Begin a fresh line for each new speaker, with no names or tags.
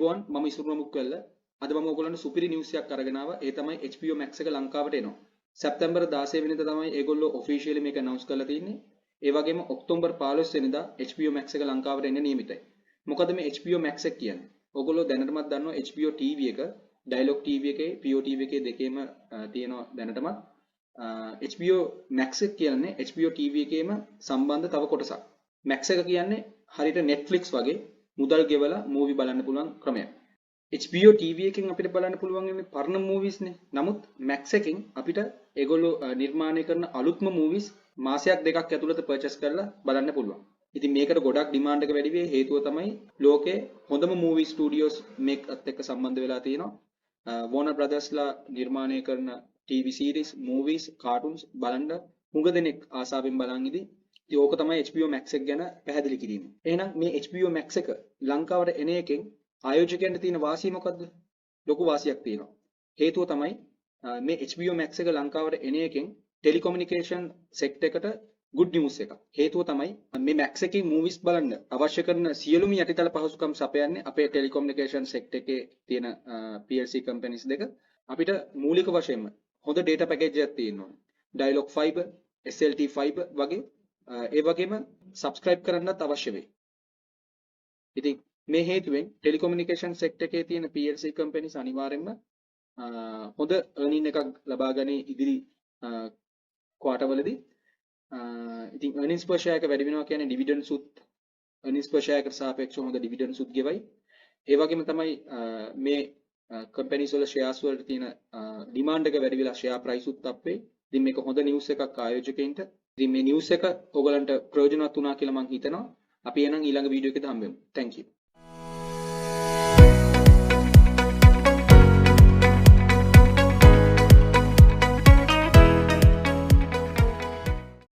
අයිබෝන් මම ඉසුරුමුක් වෙල්ල අද මම ඔයගොල්ලන්ට සුපිරි නිවුස් එකක් අරගෙන ආවා. ඒ තමයි HBO Max එක ලංකාවට එනවා. සැප්තැම්බර් 16 වෙනිදා තමයි ඒගොල්ලෝ ඔෆිෂියලි මේක අනවුන්ස් කරලා තියෙන්නේ. ඒ වගේම ඔක්තෝබර් 15 වෙනිදා HBO Max එක ලංකාවට එන්න නියමිතයි. මොකද මේ HBO Max එක කියන්නේ? ඔයගොල්ලෝ දැනටමත් දන්නවා HBO TV එක, Dialog TV එකේ, PO TV එකේ දෙකේම තියෙනවා දැනටමත්. HBO Max එක කියන්නේ HBO TV එකේම සම්බන්ධ තව කොටසක්. Max එක කියන්නේ හරියට Netflix වගේ මුදල් ගෙවලා මූවි බලන්න පුළුවන් ක්‍රමයක්. HBO TV එකෙන් අපිට බලන්න පුළුවන් මේ පරණ මූවිස් නේ. නමුත් Max එකෙන් අපිට ඒගොල්ලෝ නිර්මාණය කරන අලුත්ම මූවිස් මාසයක් දෙකක් ඇතුළත පර්චේස් කරලා බලන්න පුළුවන්. ඉතින් මේකට ගොඩක් ඩිමාන්ඩ් එක වැඩි වෙයි. හේතුව තමයි ලෝකේ හොඳම මූවි ස්ටුඩියෝස් මේකත් එක්ක සම්බන්ධ වෙලා තියෙනවා. Warner Brothers ලා නිර්මාණය කරන TV series, movies, cartoons බලන්න හුඟ දෙනෙක් ආසාවෙන් බලන් ඉදී. ඉතින් ඕක තමයි HBO Max එක ගැන පැහැදිලි කිරීම. එහෙනම් මේ HBO Max එක ලංකාවට එන එකෙන් ආයෝජකයන්ට තියෙන වාසිය මොකද්ද? ලොකු වාසියක් තියෙනවා. හේතුව තමයි මේ HBO Max එක ලංකාවට එන එකෙන් ටෙලිකොමියුනිකේෂන් සෙක්ටර් එකට good news එකක්. හේතුව තමයි මේ Max එකේ movies බලන්න අවශ්‍ය කරන සියලුම යටිතල පහසුකම් සපයන්නේ අපේ ටෙලිකොමියුනිකේෂන් සෙක්ටර් එකේ තියෙන PLC companies දෙක. අපිට මූලික වශයෙන්ම හොඳ data package එකක් තියෙනවා. Dialog fiber, SLT fiber වගේ ඒ වගේම subscribe කරන්නත් අවශ්‍ය වෙයි. ඉතින් මේ හේතුවෙන් ටෙලිකොමියුනිකේෂන් සෙක්ටර් එකේ තියෙන PLC companies අනිවාර්යයෙන්ම හොඳ earning එකක් ලබා ගන්නේ ඉදිරි quarter වලදී. ඉතින් earnings per share එක වැඩි වෙනවා කියන්නේ dividends උත් earnings per share එකට සාපේක්ෂව හොඳ dividends උත් ගෙවයි. ඒ වගේම තමයි මේ companies වල shares වලට තියෙන demand එක වැඩි වෙලා share price උත් up වෙයි. ඉතින් මේක හොඳ news එකක් ආයෝජකයින්ට. ඉතින් මේ news එක ඔයගලන්ට ප්‍රයෝජනවත් වුණා කියලා මම හිතනවා. අපි එහෙනම් ඊළඟ වීඩියෝ එකේදී හම්බෙමු. Thank you.